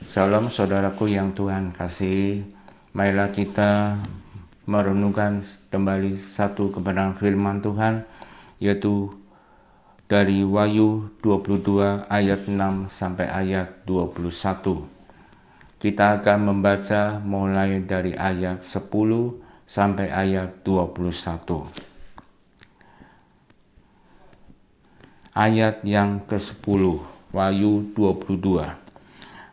Salam saudaraku yang Tuhan kasih. Marilah kita merenungkan kembali satu kebenaran firman Tuhan, yaitu dari Wahyu 22 ayat 6 sampai ayat 21. Kita akan membaca mulai dari ayat 10 sampai ayat 21. Ayat yang ke-10, Wahyu 22.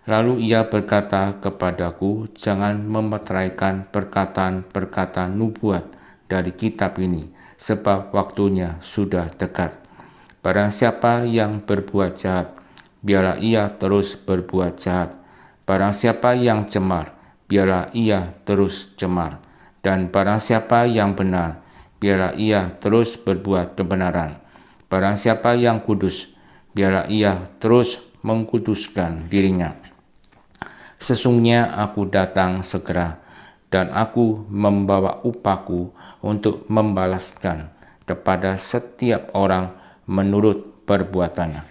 Lalu ia berkata kepadaku, jangan memeteraikan perkataan-perkataan nubuat dari kitab ini, sebab waktunya sudah dekat. Barang siapa yang berbuat jahat, biarlah ia terus berbuat jahat. Barang siapa yang cemar, biarlah ia terus cemar. Dan barang siapa yang benar, biarlah ia terus berbuat kebenaran. Barang siapa yang kudus, biarlah ia terus mengkuduskan dirinya. Sesungguhnya aku datang segera, dan aku membawa upahku untuk membalaskan kepada setiap orang menurut perbuatannya.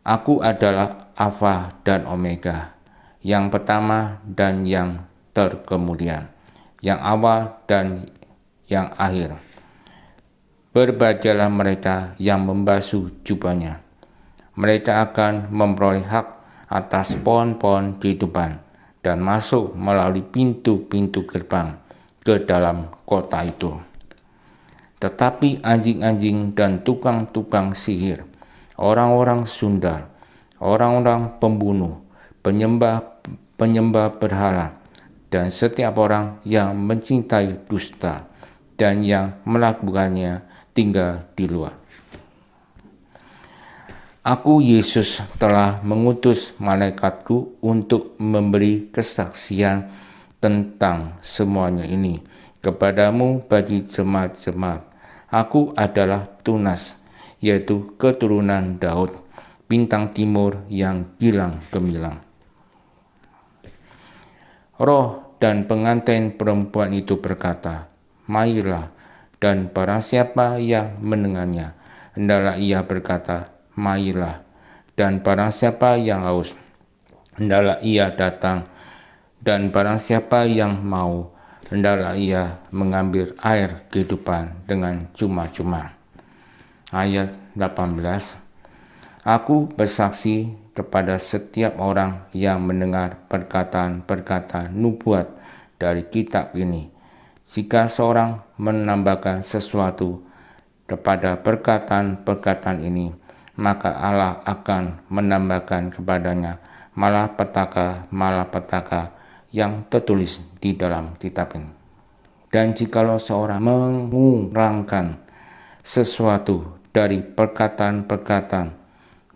Aku adalah Alfa dan Omega, yang pertama dan yang terkemudian, yang awal dan yang akhir. Berbahagialah mereka yang membasuh jubahnya. Mereka akan memperoleh hak atas pohon-pohon kehidupan dan masuk melalui pintu-pintu gerbang ke dalam kota itu. Tetapi anjing-anjing dan tukang-tukang sihir, orang-orang sundal, orang-orang pembunuh, penyembah berhala, dan setiap orang yang mencintai dusta dan yang melakukannya tinggal di luar. Aku, Yesus, telah mengutus malaikatku untuk memberi kesaksian tentang semuanya ini kepadamu bagi jemaat-jemaat. Aku adalah Tunas, yaitu keturunan Daud, bintang timur yang gilang gemilang. Roh dan pengantin perempuan itu berkata, marilah, dan barang siapa yang mendengarnya, hendaklah ia berkata, marilah, dan barang siapa yang haus, hendaklah ia datang, dan barang siapa yang mau, hendaklah ia mengambil air kehidupan dengan cuma-cuma. Ayat 18. Aku bersaksi kepada setiap orang yang mendengar perkataan-perkataan nubuat dari kitab ini. Jika seorang menambahkan sesuatu kepada perkataan-perkataan ini, maka Allah akan menambahkan kepadanya malapetaka yang tertulis di dalam kitab ini. Dan jikalau seorang mengurangkan sesuatu dari perkataan-perkataan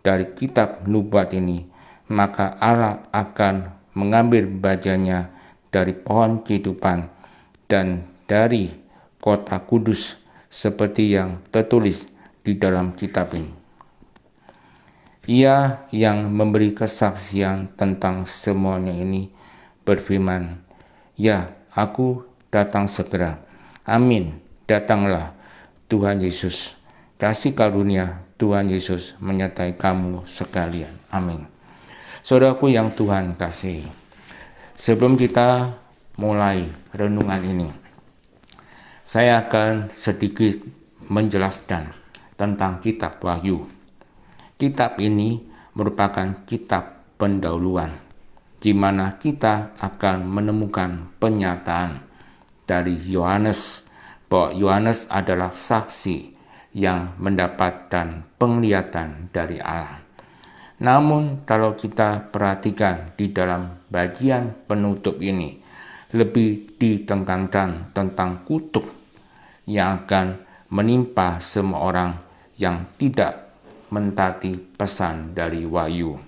dari kitab nubuat ini, maka Allah akan mengambil bagiannya dari pohon kehidupan dan dari kota kudus seperti yang tertulis di dalam kitab ini. Ia yang memberi kesaksian tentang semuanya ini berfirman, ya, aku datang segera. Amin, datanglah Tuhan Yesus. Kasih karunia Tuhan Yesus menyertai kamu sekalian. Amin. Saudaraku yang Tuhan kasih, sebelum kita mulai renungan ini, saya akan sedikit menjelaskan tentang kitab Wahyu. Kitab ini merupakan kitab pendahuluan, di mana kita akan menemukan pernyataan dari Yohanes bahwa Yohanes adalah saksi yang mendapatkan penglihatan dari Allah. Namun kalau kita perhatikan di dalam bagian penutup ini, lebih ditekankan tentang kutuk yang akan menimpa semua orang yang tidak mentaati pesan dari Wahyu.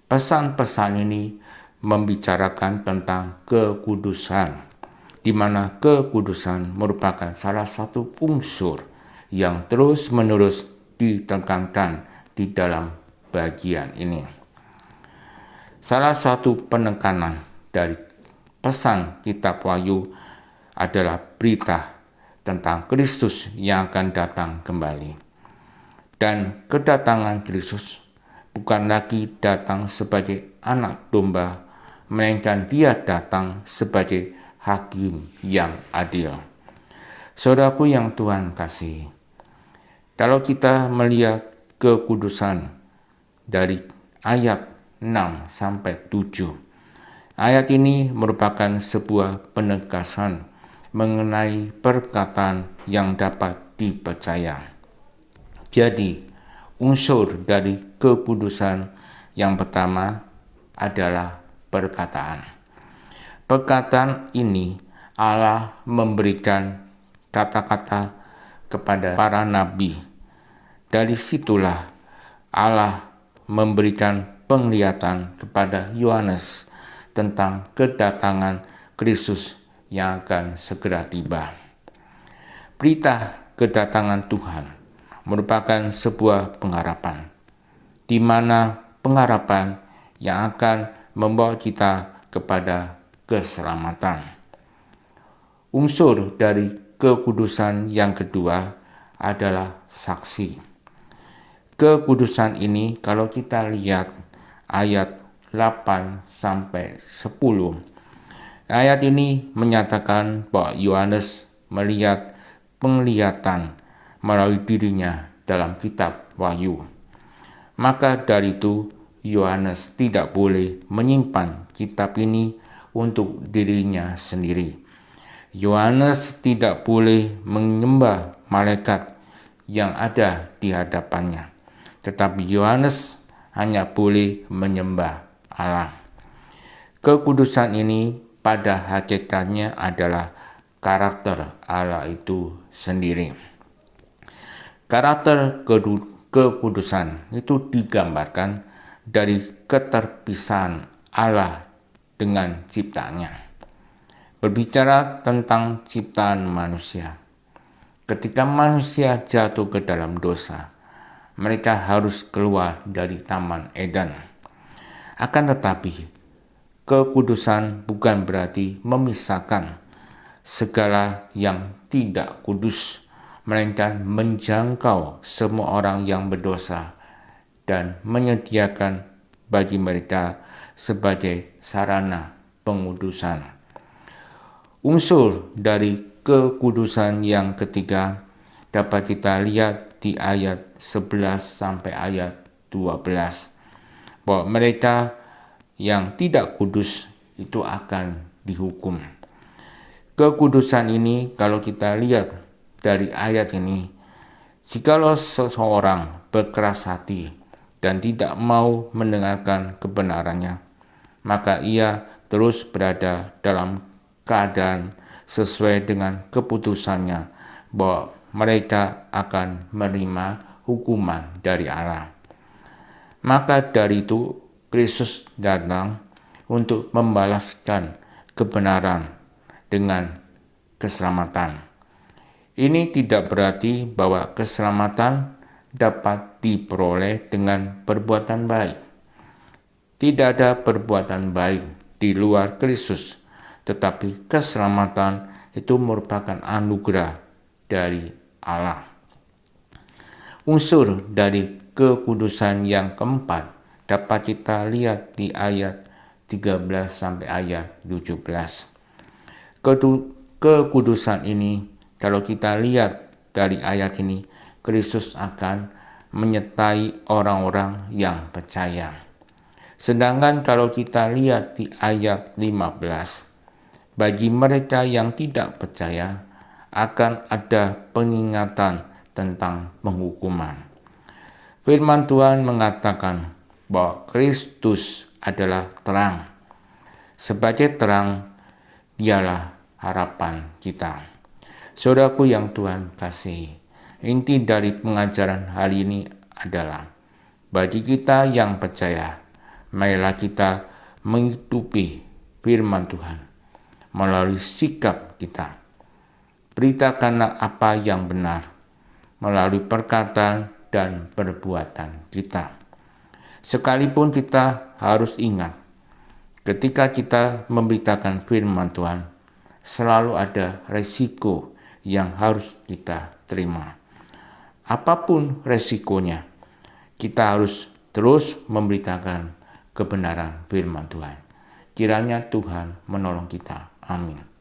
Pesan-pesan ini membicarakan tentang kekudusan, di mana kekudusan merupakan salah satu unsur yang terus-menerus ditekankan di dalam bagian ini. Salah satu penekanan dari pesan kitab Wahyu adalah berita tentang Kristus yang akan datang kembali. Dan kedatangan Kristus bukan lagi datang sebagai anak domba, melainkan Dia datang sebagai hakim yang adil. Saudaraku yang Tuhan kasih, kalau kita melihat kekudusan dari ayat 6 sampai 7, ayat ini merupakan sebuah penegasan mengenai perkataan yang dapat dipercaya. Jadi, unsur dari kekudusan yang pertama adalah perkataan. Perkataan ini Allah memberikan kata-kata kepada para nabi. Dari situlah Allah memberikan penglihatan kepada Yohanes tentang kedatangan Kristus yang akan segera tiba. Berita kedatangan Tuhan merupakan sebuah pengharapan, di mana pengharapan yang akan membawa kita kepada keselamatan. Unsur dari kekudusan yang kedua adalah saksi. Kekudusan ini kalau kita lihat ayat 8 sampai 10. Ayat ini menyatakan bahwa Yohanes melihat penglihatan melalui dirinya dalam kitab Wahyu. Maka dari itu Yohanes tidak boleh menyimpan kitab ini untuk dirinya sendiri. Yohanes tidak boleh menyembah malaikat yang ada di hadapannya, tetapi Yohanes hanya boleh menyembah Allah. Kekudusan ini pada hakikatnya adalah karakter Allah itu sendiri. Karakter kekudusan itu digambarkan dari keterpisahan Allah dengan ciptaannya. Berbicara tentang ciptaan manusia, ketika manusia jatuh ke dalam dosa, mereka harus keluar dari Taman Eden. Akan tetapi, kekudusan bukan berarti memisahkan segala yang tidak kudus, melainkan menjangkau semua orang yang berdosa dan menyediakan bagi mereka sebagai sarana pengudusan. Unsur dari kekudusan yang ketiga dapat kita lihat di ayat 11 sampai ayat 12, bahwa mereka yang tidak kudus itu akan dihukum. Kekudusan ini kalau kita lihat dari ayat ini, jikalau seseorang berkeras hati dan tidak mau mendengarkan kebenarannya, maka ia terus berada dalam keadaan sesuai dengan keputusannya bahwa mereka akan menerima hukuman dari Allah. Maka dari itu Kristus datang untuk membalaskan kebenaran dengan keselamatan. Ini tidak berarti bahwa keselamatan dapat diperoleh dengan perbuatan baik. Tidak ada perbuatan baik di luar Kristus, tetapi keselamatan itu merupakan anugerah dari Allah. Unsur dari kekudusan yang keempat dapat kita lihat di ayat 13 sampai ayat 17. Kekudusan ini kalau kita lihat dari ayat ini, Kristus akan menyertai orang-orang yang percaya. Sedangkan kalau kita lihat di ayat 15, bagi mereka yang tidak percaya akan ada pengingatan tentang penghukuman. Firman Tuhan mengatakan bahwa Kristus adalah terang. Sebagai terang, dialah harapan kita. Saudaraku yang Tuhan kasihi, inti dari pengajaran hari ini adalah bagi kita yang percaya, marilah kita menghidupi firman Tuhan melalui sikap kita. Beritakanlah apa yang benar melalui perkataan dan perbuatan kita. Sekalipun kita harus ingat, ketika kita memberitakan firman Tuhan, selalu ada resiko yang harus kita terima. Apapun resikonya, kita harus terus memberitakan kebenaran firman Tuhan. Kiranya Tuhan menolong kita. Amin.